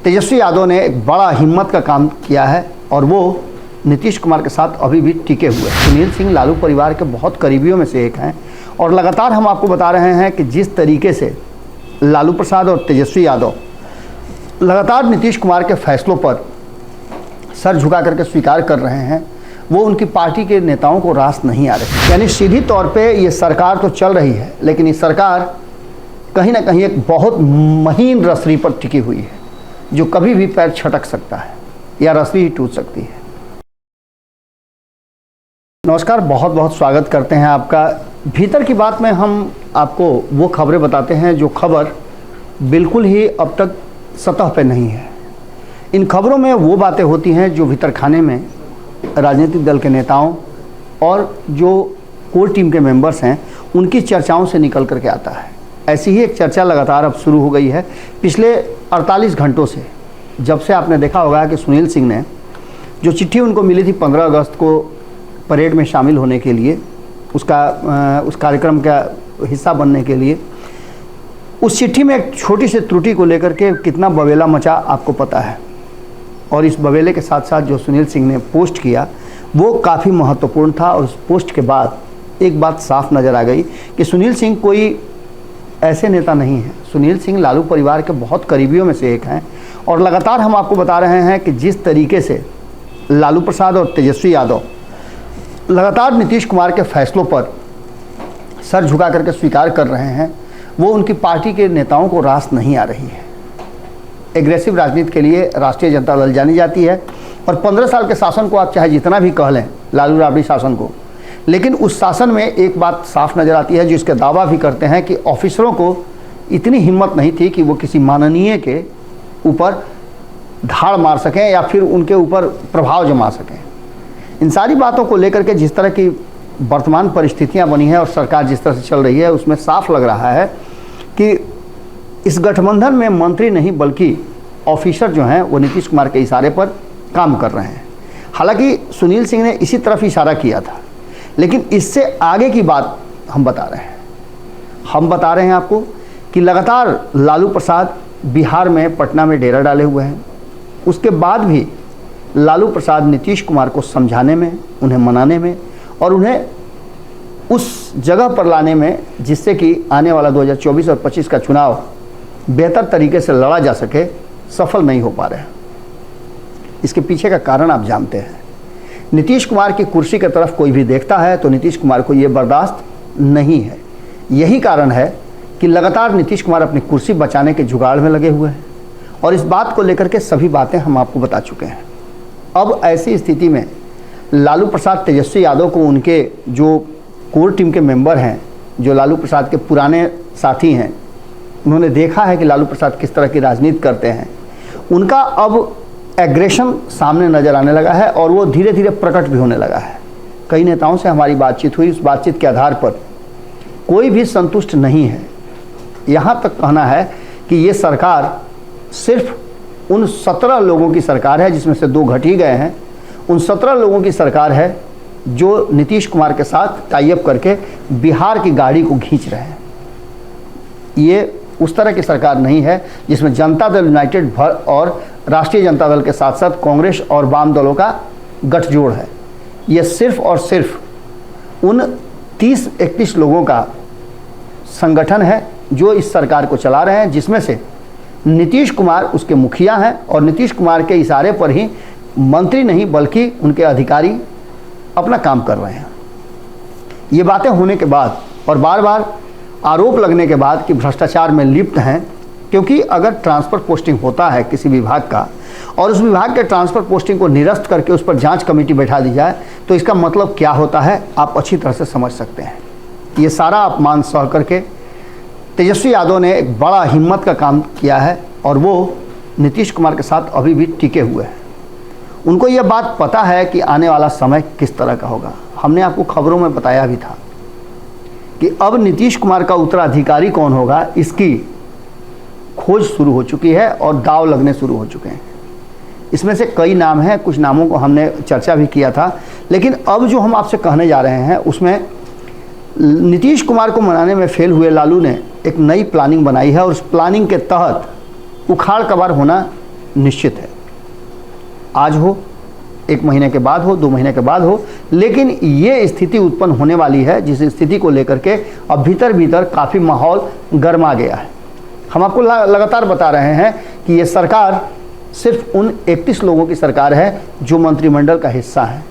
तेजस्वी यादव ने एक बड़ा हिम्मत का काम किया है और वो नीतीश कुमार के साथ अभी भी टिके हुए हैं। सुनील सिंह लालू परिवार के बहुत करीबियों में से एक हैं और लगातार हम आपको बता रहे हैं कि जिस तरीके से लालू प्रसाद और तेजस्वी यादव लगातार नीतीश कुमार के फैसलों पर सर झुका करके स्वीकार कर रहे हैं, वो उनकी पार्टी के नेताओं को रास नहीं आ रही। यानी सीधी तौर पे ये सरकार तो चल रही है, लेकिन ये सरकार कहीं ना कहीं एक बहुत महीन रसरी पर टिकी हुई है, जो कभी भी पैर छटक सकता है या रस्सी ही टूट सकती है। नमस्कार, बहुत बहुत स्वागत करते हैं आपका। भीतर की बात में हम आपको वो खबरें बताते हैं जो खबर बिल्कुल ही अब तक सतह पे नहीं है। इन खबरों में वो बातें होती हैं जो भीतर खाने में राजनीतिक दल के नेताओं और जो कोर टीम के मेंबर्स हैं उनकी चर्चाओं से निकल करके आता है। ऐसी ही एक चर्चा लगातार अब शुरू हो गई है पिछले 48 घंटों से, जब से आपने देखा होगा कि सुनील सिंह ने जो चिट्ठी उनको मिली थी 15 अगस्त को परेड में शामिल होने के लिए, उस कार्यक्रम का हिस्सा बनने के लिए, उस चिट्ठी में एक छोटी सी त्रुटि को लेकर के कितना बवेला मचा आपको पता है। और इस बवेले के साथ साथ जो सुनील सिंह ने पोस्ट किया वो काफ़ी महत्वपूर्ण था। और उस पोस्ट के बाद एक बात साफ नज़र आ गई कि सुनील सिंह कोई ऐसे नेता नहीं है। सुनील सिंह लालू परिवार के बहुत करीबियों में से एक हैं और लगातार हम आपको बता रहे हैं कि जिस तरीके से लालू प्रसाद और तेजस्वी यादव लगातार नीतीश कुमार के फैसलों पर सर झुका करके स्वीकार कर रहे हैं, वो उनकी पार्टी के नेताओं को रास नहीं आ रही है। एग्रेसिव राजनीति के लिए राष्ट्रीय जनता दल जानी जाती है और 15 साल के शासन को आप चाहे जितना भी कह लें, लालू राबड़ी शासन को, लेकिन उस शासन में एक बात साफ नज़र आती है, जिसके दावा भी करते हैं कि ऑफिसरों को इतनी हिम्मत नहीं थी कि वो किसी माननीय के ऊपर धाड़ मार सकें या फिर उनके ऊपर प्रभाव जमा सकें। इन सारी बातों को लेकर के जिस तरह की वर्तमान परिस्थितियां बनी हैं और सरकार जिस तरह से चल रही है, उसमें साफ लग रहा है कि इस गठबंधन में मंत्री नहीं बल्कि ऑफिसर जो हैं वो नीतीश कुमार के इशारे पर काम कर रहे हैं। हालांकि सुनील सिंह ने इसी तरफ इशारा किया था, लेकिन इससे आगे की बात हम बता रहे हैं। हम बता रहे हैं आपको कि लगातार लालू प्रसाद बिहार में पटना में डेरा डाले हुए हैं। उसके बाद भी लालू प्रसाद नीतीश कुमार को समझाने में, उन्हें मनाने में और उन्हें उस जगह पर लाने में जिससे कि आने वाला 2024 और 25 का चुनाव बेहतर तरीके से लड़ा जा सके, सफल नहीं हो पा रहे हैं। इसके पीछे का कारण आप जानते हैं। नीतीश कुमार की कुर्सी की तरफ कोई भी देखता है तो नीतीश कुमार को ये बर्दाश्त नहीं है। यही कारण है कि लगातार नीतीश कुमार अपनी कुर्सी बचाने के जुगाड़ में लगे हुए हैं और इस बात को लेकर के सभी बातें हम आपको बता चुके हैं। अब ऐसी स्थिति में लालू प्रसाद तेजस्वी यादव को उनके जो कोर टीम के मेंबर हैं, जो लालू प्रसाद के पुराने साथी हैं, उन्होंने देखा है कि लालू प्रसाद किस तरह की राजनीति करते हैं, उनका अब एग्रेशन सामने नज़र आने लगा है और वो धीरे धीरे प्रकट भी होने लगा है। कई नेताओं से हमारी बातचीत हुई, उस बातचीत के आधार पर कोई भी संतुष्ट नहीं है। यहाँ तक कहना है कि ये सरकार सिर्फ उन 17 लोगों की सरकार है, जिसमें से 2 घट ही गए हैं, उन 17 लोगों की सरकार है जो नीतीश कुमार के साथ टाई अप करके बिहार की गाड़ी को खींच रहे हैं। ये उस तरह की सरकार नहीं है जिसमें जनता दल यूनाइटेड और राष्ट्रीय जनता दल के साथ साथ कांग्रेस और वाम दलों का गठजोड़ है। ये सिर्फ और सिर्फ उन 30-31 लोगों का संगठन है जो इस सरकार को चला रहे हैं, जिसमें से नीतीश कुमार उसके मुखिया हैं और नीतीश कुमार के इशारे पर ही मंत्री नहीं बल्कि उनके अधिकारी अपना काम कर रहे हैं। ये बातें होने के बाद और बार बार आरोप लगने के बाद कि भ्रष्टाचार में लिप्त हैं, क्योंकि अगर ट्रांसफ़र पोस्टिंग होता है किसी विभाग का और उस विभाग के ट्रांसफ़र पोस्टिंग को निरस्त करके उस पर जांच कमेटी बैठा दी जाए तो इसका मतलब क्या होता है आप अच्छी तरह से समझ सकते हैं। ये सारा अपमान सह करके तेजस्वी यादव ने एक बड़ा हिम्मत का काम किया है और वो नीतीश कुमार के साथ अभी भी टिके हुए हैं। उनको ये बात पता है कि आने वाला समय किस तरह का होगा। हमने आपको खबरों में बताया भी था कि अब नीतीश कुमार का उत्तराधिकारी कौन होगा, इसकी खोज शुरू हो चुकी है और दांव लगने शुरू हो चुके हैं। इसमें से कई नाम हैं, कुछ नामों को हमने चर्चा भी किया था, लेकिन अब जो हम आपसे कहने जा रहे हैं उसमें नीतीश कुमार को मनाने में फेल हुए लालू ने एक नई प्लानिंग बनाई है और उस प्लानिंग के तहत उखाड़ कबाड़ होना निश्चित है। आज हो, 1 महीने के बाद हो, 2 महीने के बाद हो, लेकिन ये स्थिति उत्पन्न होने वाली है जिस स्थिति को लेकर के अब भीतर भीतर काफ़ी माहौल गर्मा गया है। हम आपको लगातार बता रहे हैं कि ये सरकार सिर्फ उन 31 लोगों की सरकार है जो मंत्रिमंडल का हिस्सा है,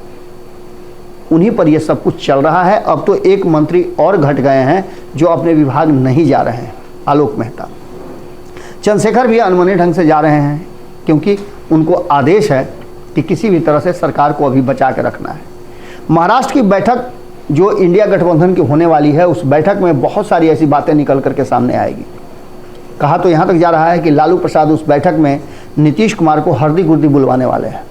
उन्हीं पर यह सब कुछ चल रहा है। अब तो एक मंत्री और घट गए हैं जो अपने विभाग नहीं जा रहे हैं, आलोक मेहता। चंद्रशेखर भी अनमने ढंग से जा रहे हैं क्योंकि उनको आदेश है कि किसी भी तरह से सरकार को अभी बचा के रखना है। महाराष्ट्र की बैठक जो इंडिया गठबंधन की होने वाली है, उस बैठक में बहुत सारी ऐसी बातें निकल करके सामने आएगी। कहा तो यहाँ तक जा रहा है कि लालू प्रसाद उस बैठक में नीतीश कुमार को हर्दी गुर्दी बुलवाने वाले हैं।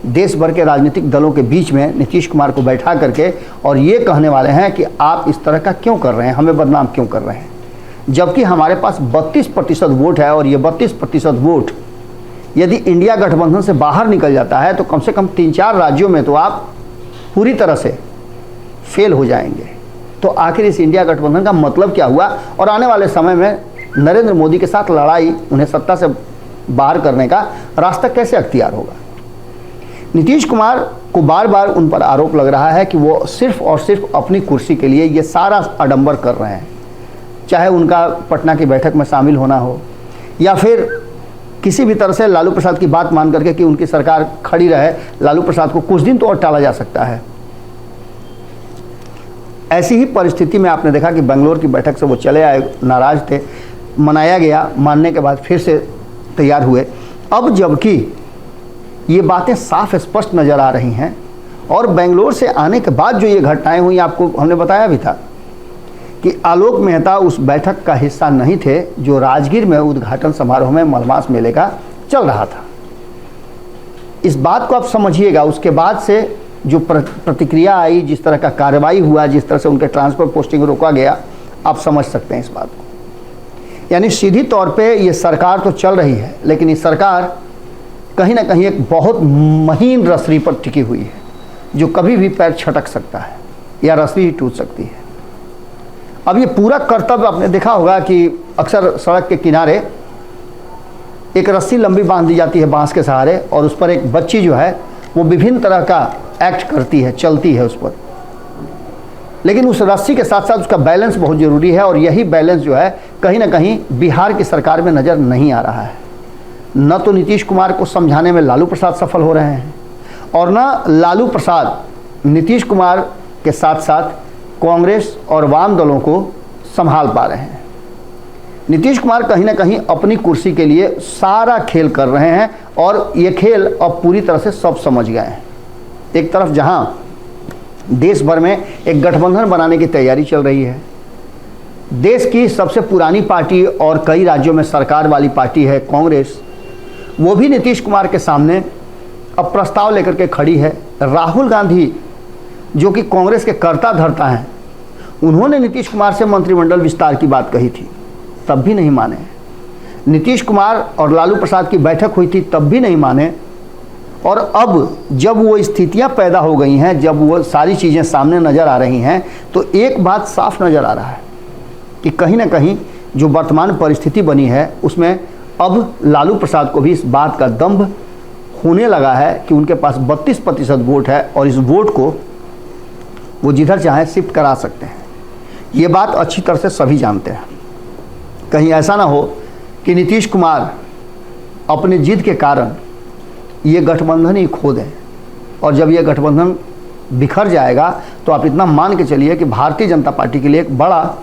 देश भर के राजनीतिक दलों के बीच में नीतीश कुमार को बैठा करके और ये कहने वाले हैं कि आप इस तरह का क्यों कर रहे हैं, हमें बदनाम क्यों कर रहे हैं, जबकि हमारे पास 32% वोट है और ये 32% वोट यदि इंडिया गठबंधन से बाहर निकल जाता है तो कम से कम 3-4 राज्यों में तो आप पूरी तरह से फेल हो जाएंगे। तो आखिर इस इंडिया गठबंधन का मतलब क्या हुआ और आने वाले समय में नरेंद्र मोदी के साथ लड़ाई, उन्हें सत्ता से बाहर करने का रास्ता कैसे अख्तियार होगा। नीतीश कुमार को बार बार उन पर आरोप लग रहा है कि वो सिर्फ और सिर्फ अपनी कुर्सी के लिए ये सारा आडंबर कर रहे हैं, चाहे उनका पटना की बैठक में शामिल होना हो या फिर किसी भी तरह से लालू प्रसाद की बात मान करके कि उनकी सरकार खड़ी रहे, लालू प्रसाद को कुछ दिन तो और टाला जा सकता है। ऐसी ही परिस्थिति में आपने देखा कि बेंगलोर की बैठक से वो चले आए, नाराज थे, मनाया गया, मानने के बाद फिर से तैयार हुए। अब जबकि ये बातें साफ स्पष्ट नज़र आ रही हैं और बेंगलोर से आने के बाद जो ये घटनाएं हुई, आपको हमने बताया भी था कि आलोक मेहता उस बैठक का हिस्सा नहीं थे जो राजगीर में उद्घाटन समारोह में मलमास मेले का चल रहा था। इस बात को आप समझिएगा। उसके बाद से जो प्रतिक्रिया आई, जिस तरह का कार्रवाई हुआ, जिस तरह से उनके ट्रांसफर पोस्टिंग रोका गया, आप समझ सकते हैं इस बात को। यानी सीधी तौर पे ये सरकार तो चल रही है, लेकिन ये सरकार कहीं ना कहीं एक बहुत महीन रस्सी पर टिकी हुई है जो कभी भी पैर छटक सकता है या रस्सी ही टूट सकती है। अब ये पूरा कर्तव्य आपने देखा होगा कि अक्सर सड़क के किनारे एक रस्सी लंबी बांध दी जाती है बांस के सहारे और उस पर एक बच्ची जो है वो विभिन्न तरह का एक्ट करती है, चलती है उस पर। लेकिन उस रस्सी के साथ साथ उसका बैलेंस बहुत ज़रूरी है और यही बैलेंस जो है कहीं ना कहीं बिहार की सरकार में नज़र नहीं आ रहा है। न तो नीतीश कुमार को समझाने में लालू प्रसाद सफल हो रहे हैं और न लालू प्रसाद नीतीश कुमार के साथ साथ कांग्रेस और वाम दलों को संभाल पा रहे हैं। नीतीश कुमार कहीं ना कहीं अपनी कुर्सी के लिए सारा खेल कर रहे हैं और ये खेल अब पूरी तरह से सब समझ गए हैं। एक तरफ जहां देश भर में एक गठबंधन बनाने की तैयारी चल रही है, देश की सबसे पुरानी पार्टी और कई राज्यों में सरकार वाली पार्टी है कांग्रेस, वो भी नीतीश कुमार के सामने अब प्रस्ताव लेकर के खड़ी है। राहुल गांधी जो कि कांग्रेस के कर्ता धर्ता हैं, उन्होंने नीतीश कुमार से मंत्रिमंडल विस्तार की बात कही थी, तब भी नहीं माने। नीतीश कुमार और लालू प्रसाद की बैठक हुई थी, तब भी नहीं माने। और अब जब वो स्थितियां पैदा हो गई हैं, जब वो सारी चीज़ें सामने नज़र आ रही हैं, तो एक बात साफ नज़र आ रहा है कि कहीं ना कहीं जो वर्तमान परिस्थिति बनी है उसमें अब लालू प्रसाद को भी इस बात का दंभ होने लगा है कि उनके पास 32% वोट है और इस वोट को वो जिधर चाहे शिफ्ट करा सकते हैं। ये बात अच्छी तरह से सभी जानते हैं। कहीं ऐसा ना हो कि नीतीश कुमार अपने जिद के कारण ये गठबंधन ही खो दें और जब ये गठबंधन बिखर जाएगा तो आप इतना मान के चलिए कि भारतीय जनता पार्टी के लिए एक बड़ा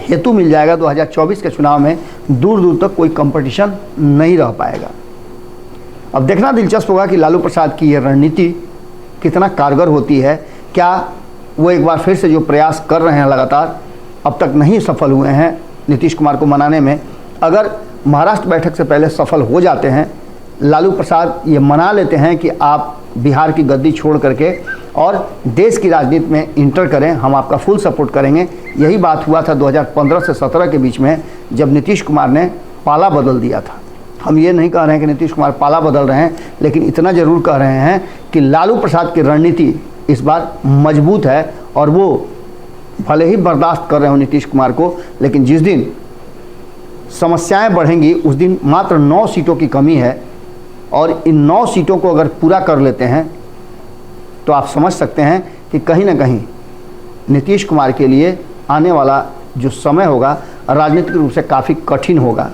हेतु मिल जाएगा। 2024 के चुनाव में दूर दूर तक कोई कंपटीशन नहीं रह पाएगा। अब देखना दिलचस्प होगा कि लालू प्रसाद की ये रणनीति कितना कारगर होती है। क्या वो एक बार फिर से जो प्रयास कर रहे हैं लगातार, अब तक नहीं सफल हुए हैं नीतीश कुमार को मनाने में, अगर महाराष्ट्र बैठक से पहले सफल हो जाते हैं, लालू प्रसाद ये मना लेते हैं कि आप बिहार की गद्दी छोड़ करके और देश की राजनीति में इंटर करें, हम आपका फुल सपोर्ट करेंगे। यही बात हुआ था 2015 से 17 के बीच में, जब नीतीश कुमार ने पाला बदल दिया था। हम ये नहीं कह रहे हैं कि नीतीश कुमार पाला बदल रहे हैं, लेकिन इतना ज़रूर कह रहे हैं कि लालू प्रसाद की रणनीति इस बार मजबूत है और वो भले ही बर्दाश्त कर रहे हो नीतीश कुमार को, लेकिन जिस दिन समस्याएं बढ़ेंगी। उस दिन मात्र 9 सीटों की कमी है और इन 9 सीटों को अगर पूरा कर लेते हैं तो आप समझ सकते हैं कि कहीं ना कहीं नीतीश कुमार के लिए आने वाला जो समय होगा राजनीतिक रूप से काफ़ी कठिन होगा।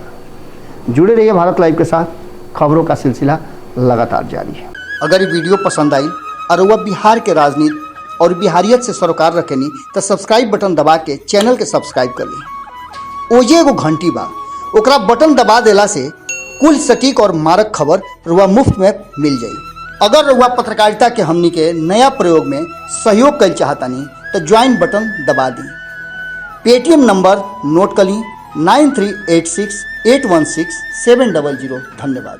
जुड़े रहिए भारत लाइव के साथ, खबरों का सिलसिला लगातार जारी है। अगर ये वीडियो पसंद आई और वह बिहार के राजनीति और बिहारियत से सरोकार रखेनी तो सब्सक्राइब बटन दबा के चैनल के सब्सक्राइब कर ली। ओजे एगो घंटी बा, ओकरा बटन दबा देला से कुल सटीक और मारक खबर रुआ मुफ्त में मिल जाई। अगर रुआ पत्रकारिता के हमनी के नया प्रयोग में सहयोग कर चाहतानी तो ज्वाइन बटन दबा दी। पेटीएम नंबर नोट कर ली 9386816700। धन्यवाद।